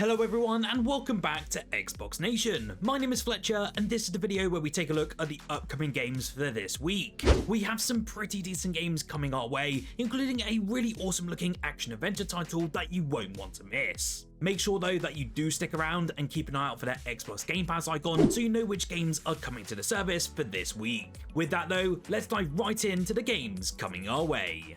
Hello everyone and welcome back to Xbox Nation. My name is Fletcher and this is the video where we take a look at the upcoming games for this week. We have some pretty decent games coming our way, including a really awesome looking action-adventure title that you won't want to miss. Make sure though that you do stick around and keep an eye out for that Xbox Game Pass icon so you know which games are coming to the service for this week. With that though, let's dive right into the games coming our way.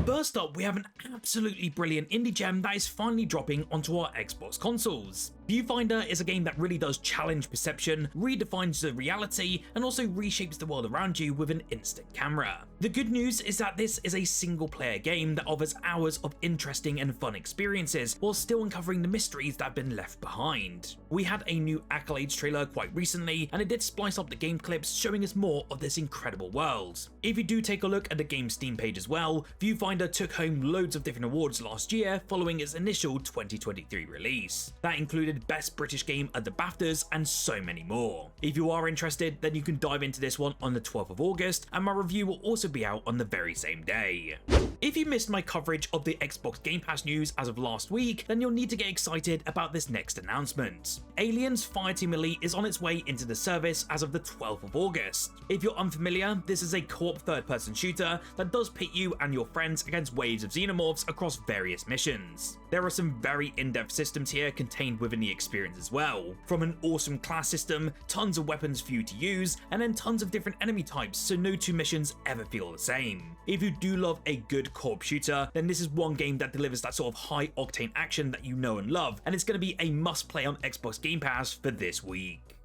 First up, we have an absolutely brilliant indie gem that is finally dropping onto our Xbox consoles. Viewfinder is a game that really does challenge perception, redefines the reality, and also reshapes the world around you with an instant camera. The good news is that this is a single-player game that offers hours of interesting and fun experiences while still uncovering the mysteries that have been left behind. We had a new Accolades trailer quite recently, and it did splice up the game clips showing us more of this incredible world. If you do take a look at the game's Steam page as well, Viewfinder took home loads of different awards last year following its initial 2023 release. That included Best British Game at the BAFTAs and so many more. If you are interested, then you can dive into this one on the 12th of August, and my review will also be out on the very same day. If you missed my coverage of the Xbox Game Pass news as of last week, then you'll need to get excited about this next announcement. Aliens Fireteam Elite is on its way into the service as of the 12th of August. If you're unfamiliar, this is a co-op third-person shooter that does pit you and your friends against waves of xenomorphs across various missions. There are some very in-depth systems here contained within the experience as well, from an awesome class system, tons of weapons for you to use, and then tons of different enemy types so no two missions ever feel the same. If you do love a good co-op shooter, then this is one game that delivers that sort of high-octane action that you know and love, and it's going to be a must-play on Xbox Game Pass for this week.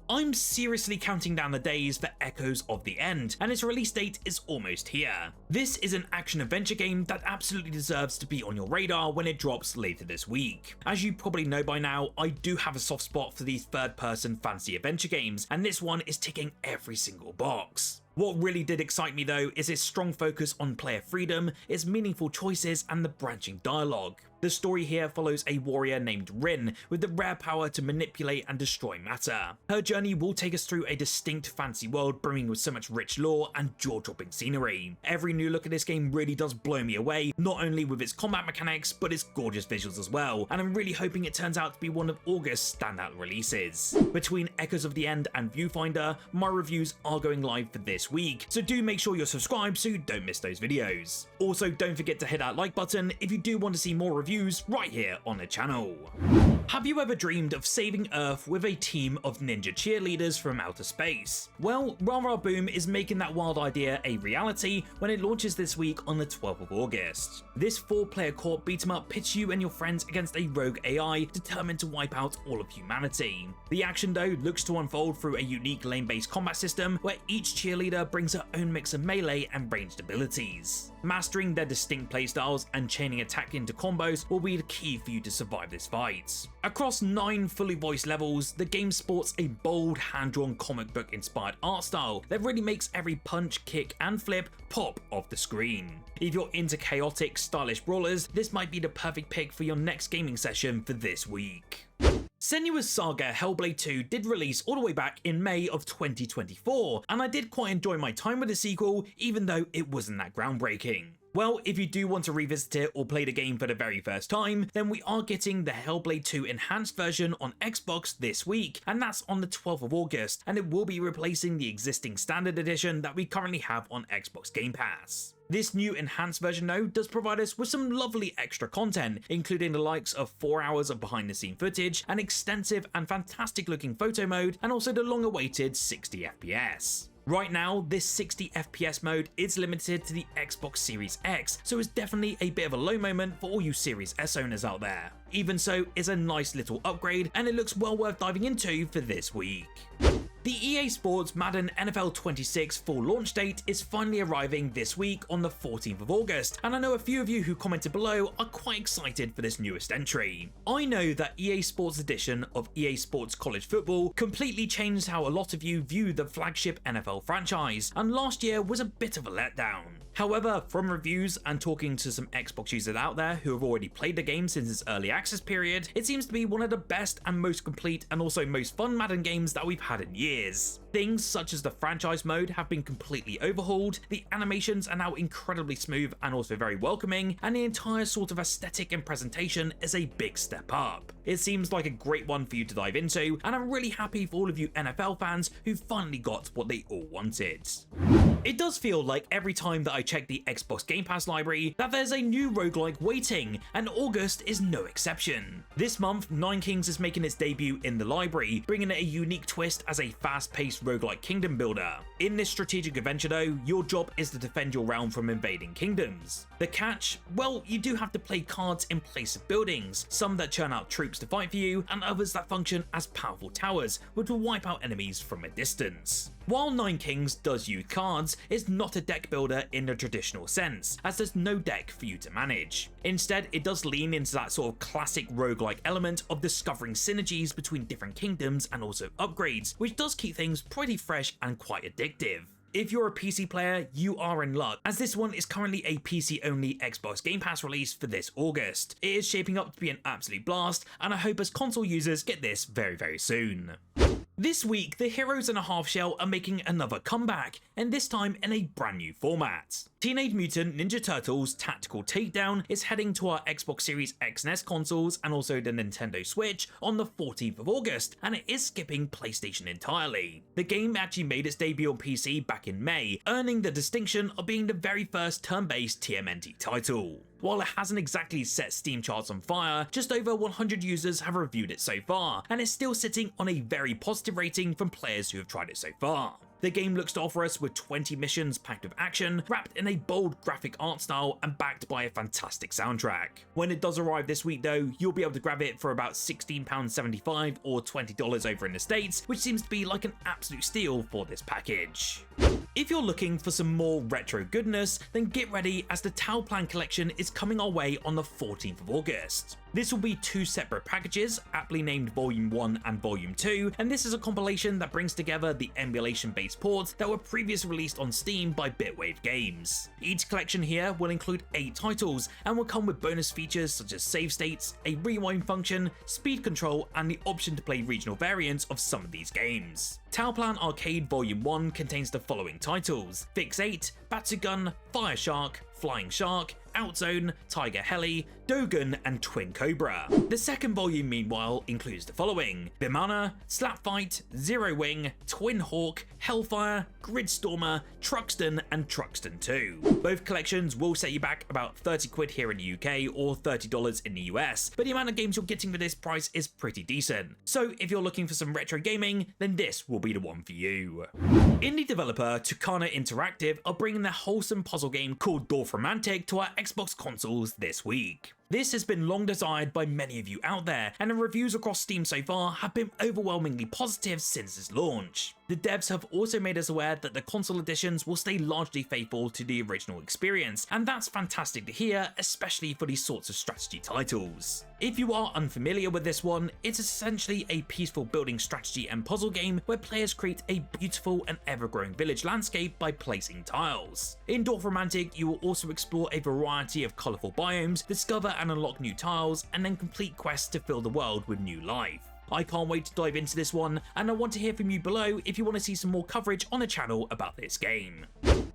I'm seriously counting down the days for Echoes of the End, and its release date is almost here. This is an action-adventure game that absolutely deserves to be on your radar when it drops later this week. As you probably know by now, I do have a soft spot for these third-person fantasy adventure games, and this one is ticking every single box. What really did excite me though is its strong focus on player freedom, its meaningful choices, and the branching dialogue. The story here follows a warrior named Rin with the rare power to manipulate and destroy matter. Her journey will take us through a distinct fantasy world brimming with so much rich lore and jaw-dropping scenery. Every new look at this game really does blow me away, not only with its combat mechanics, but its gorgeous visuals as well, and I'm really hoping it turns out to be one of August's standout releases. Between Echoes of the End and Viewfinder, my reviews are going live for this week, so do make sure you're subscribed so you don't miss those videos. Also, don't forget to hit that like button if you do want to see more reviews right here on the channel. Have you ever dreamed of saving Earth with a team of ninja cheerleaders from outer space? Well, Rah Boom is making that wild idea a reality when it launches this week on the 12th of August. This 4-player co-op beat-em-up pits you and your friends against a rogue AI determined to wipe out all of humanity. The action though looks to unfold through a unique lane-based combat system where each cheerleader brings her own mix of melee and ranged abilities. Mastering their distinct playstyles and chaining attack into combos will be the key for you to survive this fight. Across 9 fully voiced levels, the game sports a bold, hand-drawn comic book inspired art style that really makes every punch, kick, and flip pop off the screen. If you're into chaotic, stylish brawlers, this might be the perfect pick for your next gaming session for this week. Senua's Saga Hellblade 2 did release all the way back in May of 2024, and I did quite enjoy my time with the sequel, even though it wasn't that groundbreaking. Well, if you do want to revisit it or play the game for the very first time, then we are getting the Hellblade 2 enhanced version on Xbox this week, and that's on the 12th of August, and it will be replacing the existing standard edition that we currently have on Xbox Game Pass. This new enhanced version though does provide us with some lovely extra content, including the likes of 4 hours of behind the scene footage, an extensive and fantastic looking photo mode, and also the long awaited 60 FPS. Right now, this 60 FPS mode is limited to the Xbox Series X, so it's definitely a bit of a low moment for all you Series S owners out there. Even so, it's a nice little upgrade, and it looks well worth diving into for this week. The EA Sports Madden NFL 26 full launch date is finally arriving this week on the 14th of August, and I know a few of you who commented below are quite excited for this newest entry. I know that EA Sports edition of EA Sports College Football completely changed how a lot of you view the flagship NFL franchise, and last year was a bit of a letdown. However, from reviews and talking to some Xbox users out there who have already played the game since its early access period, it seems to be one of the best and most complete and also most fun Madden games that we've had in years. Things such as the franchise mode have been completely overhauled, the animations are now incredibly smooth and also very welcoming, and the entire sort of aesthetic and presentation is a big step up. It seems like a great one for you to dive into, and I'm really happy for all of you NFL fans who finally got what they all wanted. It does feel like every time that I check the Xbox Game Pass library that there's a new roguelike waiting, and August is no exception. This month, Nine Kings is making its debut in the library, bringing it a unique twist as a fast-paced roguelike kingdom builder. In this strategic adventure though, your job is to defend your realm from invading kingdoms. The catch? Well, you do have to play cards in place of buildings, some that churn out troops to fight for you, and others that function as powerful towers, which will wipe out enemies from a distance. While Nine Kings does use cards, it's not a deck builder in the traditional sense, as there's no deck for you to manage. Instead, it does lean into that sort of classic roguelike element of discovering synergies between different kingdoms and also upgrades, which does keep things pretty fresh and quite addictive. If you're a PC player, you are in luck, as this one is currently a PC-only Xbox Game Pass release for this August. It is shaping up to be an absolute blast, and I hope as console users get this very soon. This week, the Heroes in a Half Shell are making another comeback, and this time in a brand new format. Teenage Mutant Ninja Turtles Tactical Takedown is heading to our Xbox Series X and S consoles and also the Nintendo Switch on the 14th of August, and it is skipping PlayStation entirely. The game actually made its debut on PC back in May, earning the distinction of being the very first turn-based TMNT title. While it hasn't exactly set Steam charts on fire, just over 100 users have reviewed it so far, and it's still sitting on a very positive rating from players who have tried it so far. The game looks to offer us with 20 missions packed with action, wrapped in a bold graphic art style and backed by a fantastic soundtrack. When it does arrive this week though, you'll be able to grab it for about £16.75 or $20 over in the States, which seems to be like an absolute steal for this package. If you're looking for some more retro goodness, then get ready as the Tau Plan collection is coming our way on the 14th of August. This will be two separate packages, aptly named Volume 1 and Volume 2, and this is a compilation that brings together the emulation-based ports that were previously released on Steam by Bitwave Games. Each collection here will include 8 titles and will come with bonus features such as save states, a rewind function, speed control, and the option to play regional variants of some of these games. Tau Plan Arcade Volume 1 contains the following titles: Fix 8, Batsugun, Fire Shark, Flying Shark, Outzone, Tiger Heli, Dogen, and Twin Cobra. The second volume, meanwhile, includes the following: Bimana, Slap Fight, Zero Wing, Twin Hawk, Hellfire, Gridstormer, Truxton, and Truxton 2. Both collections will set you back about 30 quid here in the UK or $30 in the US, but the amount of games you're getting for this price is pretty decent. So if you're looking for some retro gaming, then this will be the one for you. Indie developer Tucana Interactive are bringing their wholesome puzzle game called Dorfromantik to our Xbox consoles this week. This has been long desired by many of you out there, and the reviews across Steam so far have been overwhelmingly positive since its launch. The devs have also made us aware that the console editions will stay largely faithful to the original experience, and that's fantastic to hear, especially for these sorts of strategy titles. If you are unfamiliar with this one, it's essentially a peaceful building strategy and puzzle game where players create a beautiful and ever-growing village landscape by placing tiles. In Dorfromantik, you will also explore a variety of colourful biomes, discover and unlock new tiles, and then complete quests to fill the world with new life. I can't wait to dive into this one, and I want to hear from you below if you want to see some more coverage on the channel about this game.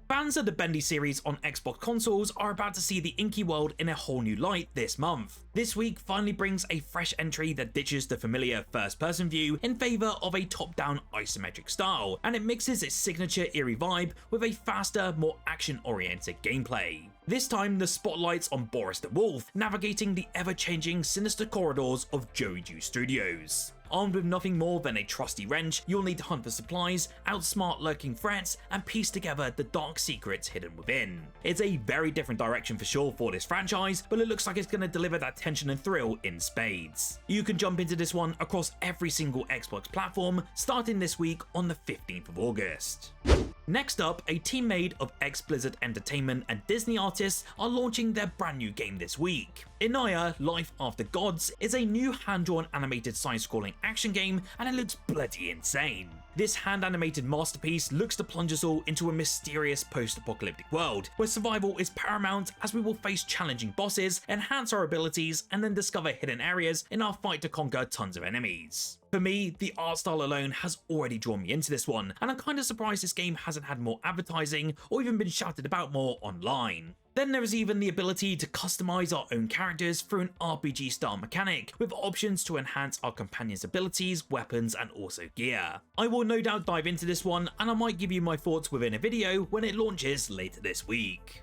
Fans of the Bendy series on Xbox consoles are about to see the Inky world in a whole new light this month. This week finally brings a fresh entry that ditches the familiar first-person view in favour of a top-down isometric style, and it mixes its signature eerie vibe with a faster, more action-oriented gameplay. This time, the spotlight's on Boris the Wolf, navigating the ever-changing sinister corridors of Joey Ju Studios. Armed with nothing more than a trusty wrench, you'll need to hunt for supplies, outsmart lurking threats, and piece together the dark secrets hidden within. It's a very different direction for sure for this franchise, but it looks like it's going to deliver that tension and thrill in spades. You can jump into this one across every single Xbox platform, starting this week on the 15th of August. Next up, a team made of ex-Blizzard Entertainment and Disney artists are launching their brand new game this week. Inaya Life After Gods is a new hand-drawn animated side-scrolling action game, and it looks bloody insane. This hand-animated masterpiece looks to plunge us all into a mysterious post-apocalyptic world, where survival is paramount as we will face challenging bosses, enhance our abilities, and then discover hidden areas in our fight to conquer tons of enemies. For me, the art style alone has already drawn me into this one, and I'm kind of surprised this game hasn't had more advertising or even been shouted about more online. Then there is even the ability to customize our own characters through an RPG style mechanic, with options to enhance our companions' abilities, weapons, and also gear. I will no doubt dive into this one, and I might give you my thoughts within a video when it launches later this week.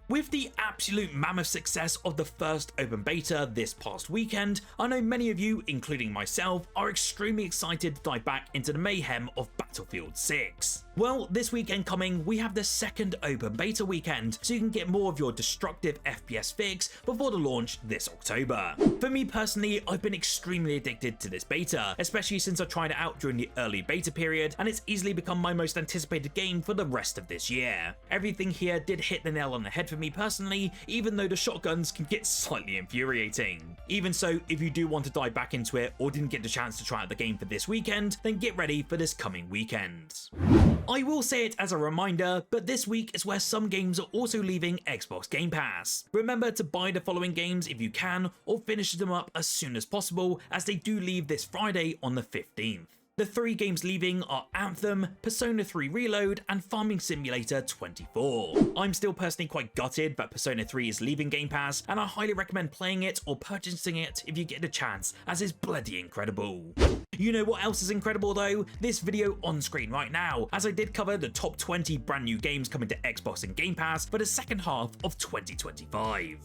With the absolute mammoth success of the first open beta this past weekend, I know many of you, including myself, are extremely excited to dive back into the mayhem of Battlefield 6. Well, this weekend coming, we have the second open beta weekend, so you can get more of your destructive FPS fix before the launch this October. For me personally, I've been extremely addicted to this beta, especially since I tried it out during the early beta period, and it's easily become my most anticipated game for the rest of this year. Everything here did hit the nail on the head for me personally, even though the shotguns can get slightly infuriating. Even so, if you do want to dive back into it or didn't get the chance to try out the game for this weekend, then get ready for this coming weekend. I will say it as a reminder, but this week is where some games are also leaving Xbox Game Pass. Remember to buy the following games if you can, or finish them up as soon as possible, as they do leave this Friday on the 15th. The 3 games leaving are Anthem, Persona 3 Reload, and Farming Simulator 24. I'm still personally quite gutted that Persona 3 is leaving Game Pass, and I highly recommend playing it or purchasing it if you get the chance, as it's bloody incredible. You know what else is incredible though? This video on screen right now, as I did cover the top 20 brand new games coming to Xbox and Game Pass for the second half of 2025.